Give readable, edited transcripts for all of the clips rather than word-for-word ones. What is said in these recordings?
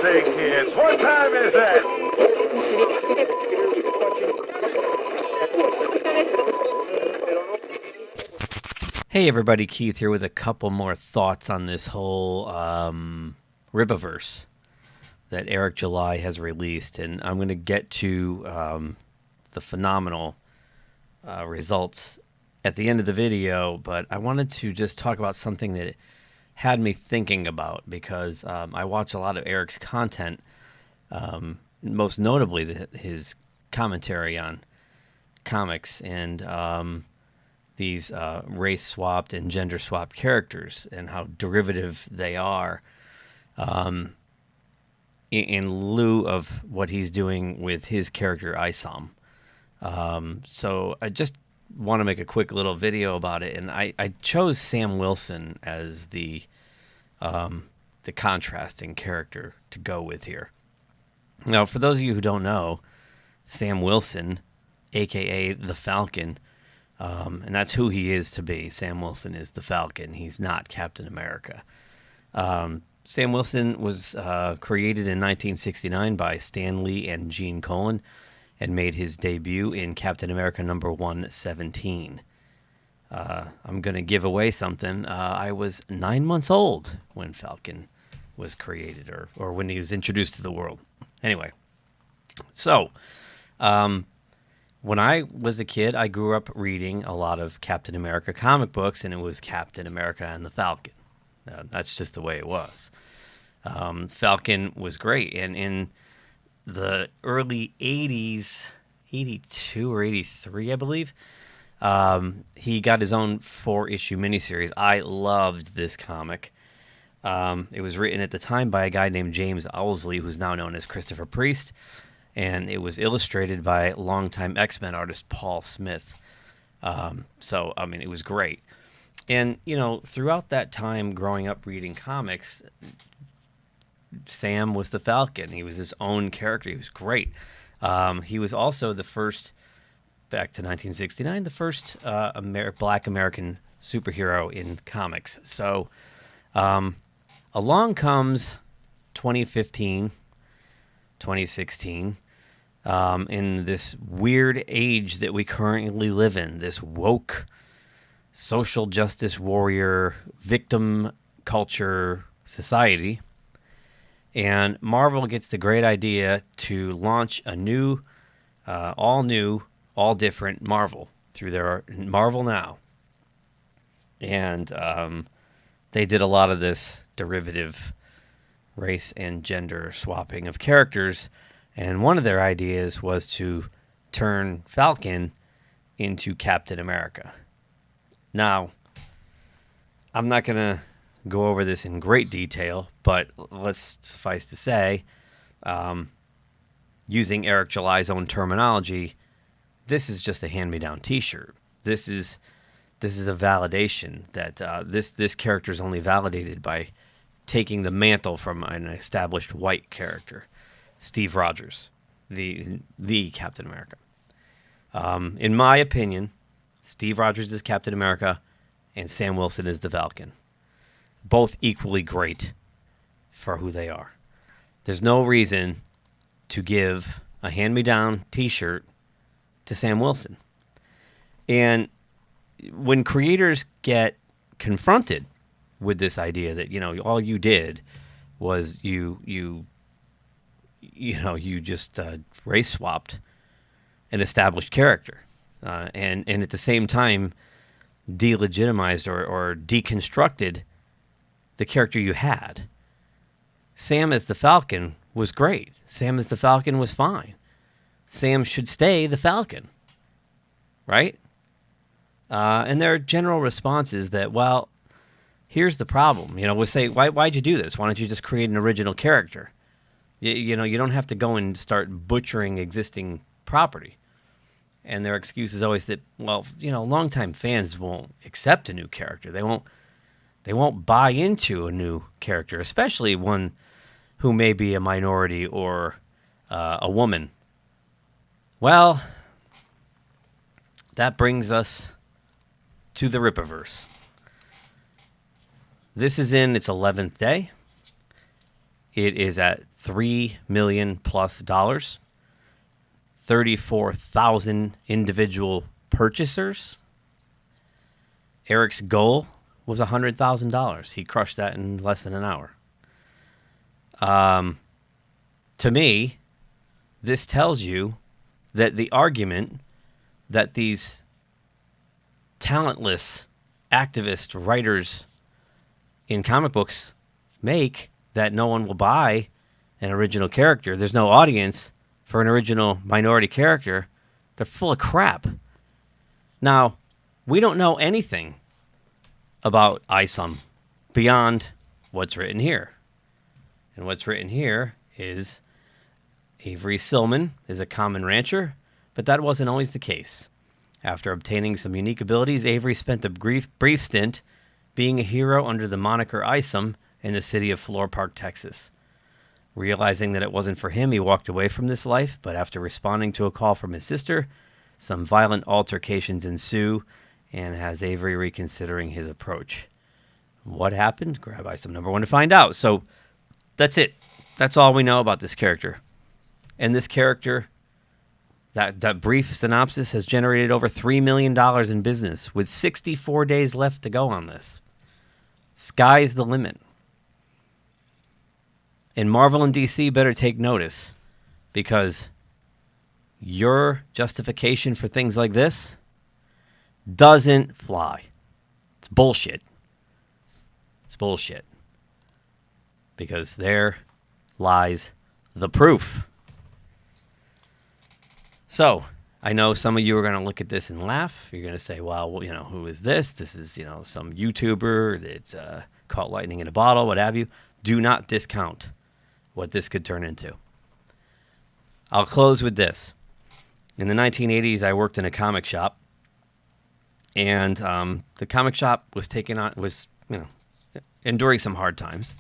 say, kids, what time is it? Hey everybody, Keith here with a couple more thoughts on this whole RippaVerse that Eric July has released, and I'm going to get to the phenomenal results at the end of the video, but I wanted to just talk about something that had me thinking about because I watch a lot of Eric's content, most notably his commentary on comics and these race-swapped and gender-swapped characters and how derivative they are in lieu of what he's doing with his character ISOM. So I just want to make a quick little video about it, and I chose Sam Wilson as the contrasting character to go with here. Now, for those of you who don't know, Sam Wilson, a.k.a. the Falcon, and that's who he is to be. Sam Wilson is the Falcon. He's not Captain America. Sam Wilson was created in 1969 by Stan Lee and Gene Colan and made his debut in Captain America number 117. I'm going to give away something. I was 9 months old when Falcon was created or when he was introduced to the world. Anyway, so when I was a kid, I grew up reading a lot of Captain America comic books, and it was Captain America and the Falcon. That's just the way it was. Falcon was great, and in the early 80s, 82 or 83, I believe, he got his own 4-issue miniseries. I loved this comic. It was written at the time by a guy named James Owsley, who's now known as Christopher Priest, and it was illustrated by longtime X-Men artist Paul Smith. So, I mean, it was great. And, you know, throughout that time growing up reading comics, Sam was the Falcon. He was his own character. He was great. He was also the first, back to 1969, the first Black American superhero in comics. So, along comes 2015, 2016, in this weird age that we currently live in, this woke social justice warrior victim culture society. And Marvel gets the great idea to launch a new, all different Marvel through their Marvel Now. And they did a lot of this derivative race and gender swapping of characters, and one of their ideas was to turn Falcon into Captain America. Now, I'm not going to go over this in great detail, but let's suffice to say, using Eric July's own terminology, this is just a hand-me-down T-shirt. This is a validation that this character is only validated by taking the mantle from an established white character, Steve Rogers, the Captain America. In my opinion, Steve Rogers is Captain America, and Sam Wilson is the Falcon. Both equally great for who they are. There's no reason to give a hand-me-down T-shirt to Sam Wilson. And when creators get confronted with this idea that, you know, all you did was you just race swapped an established character, and at the same time delegitimized or deconstructed the character you had. Sam as the Falcon was great. Sam as the Falcon was fine. Sam should stay the Falcon, right? And their general response is that, well, here's the problem. You know, we'll say, why'd you do this? Why don't you just create an original character? You know, you don't have to go and start butchering existing property. And their excuse is always that, well, you know, longtime fans won't accept a new character. They won't buy into a new character, especially one who may be a minority or a woman. Well, that brings us to the RippaVerse. This is in its 11th day. It is at $3 million plus, 34,000 individual purchasers. Eric's goal was $100,000. He crushed that in less than an hour. To me, this tells you that the argument that these talentless activist writers in comic books make, that no one will buy an original character, there's no audience for an original minority character, they're full of crap. Now, we don't know anything about ISOM beyond what's written here. And what's written here is Avery Silman is a common rancher, but that wasn't always the case. After obtaining some unique abilities, Avery spent a brief stint being a hero under the moniker ISOM in the city of Floor Park, Texas. Realizing that it wasn't for him, he walked away from this life, but after responding to a call from his sister, some violent altercations ensue and has Avery reconsidering his approach. What happened? Grab ISOM number 1 to find out. So that's it. That's all we know about this character. And this character, that brief synopsis, has generated over $3 million in business with 64 days left to go on this. Sky's the limit. And Marvel and DC better take notice, because your justification for things like this doesn't fly. It's bullshit. It's bullshit. Because there lies the proof. So, I know some of you are going to look at this and laugh. You're going to say, well, who is this? This is, some YouTuber that's caught lightning in a bottle, what have you. Do not discount what this could turn into. I'll close with this. In the 1980s, I worked in a comic shop, and the comic shop was enduring some hard times.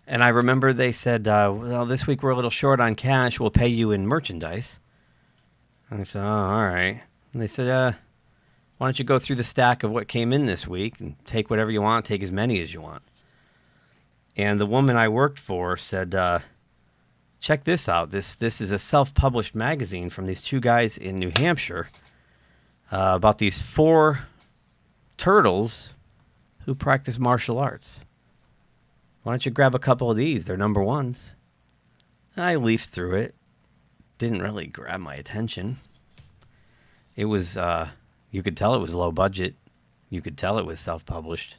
And I remember they said, well, this week we're a little short on cash. We'll pay you in merchandise. And I said, oh, all right. And they said, why don't you go through the stack of what came in this week and take whatever you want, take as many as you want. And the woman I worked for said, check this out. This is a self-published magazine from these 2 guys in New Hampshire about these 4 turtles who practice martial arts. Why don't you grab a couple of these? They're number 1s. I leafed through it. Didn't really grab my attention. It was, you could tell it was low budget. You could tell it was self-published.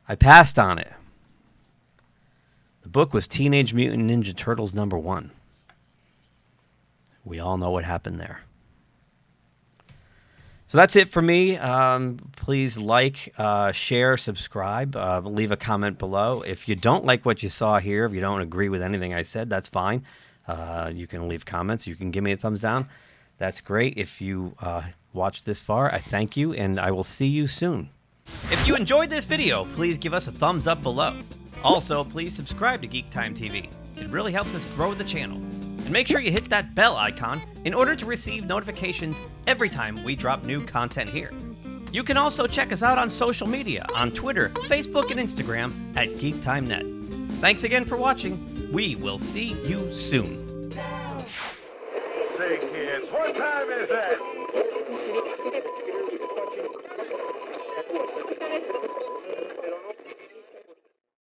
I passed on it. The book was Teenage Mutant Ninja Turtles number 1. We all know what happened there. So that's it for me. Please like, share, subscribe, leave a comment below. If you don't like what you saw here, if you don't agree with anything I said, that's fine. You can leave comments. You can give me a thumbs down. That's great. If you watched this far, I thank you, and I will see you soon. If you enjoyed this video, please give us a thumbs up below. Also, please subscribe to GeekTime TV. It really helps us grow the channel. And make sure you hit that bell icon in order to receive notifications every time we drop new content here. You can also check us out on social media on Twitter, Facebook, and Instagram at GeekTimeNet. Thanks again for watching. We will see you soon. Say, kids, what time is that?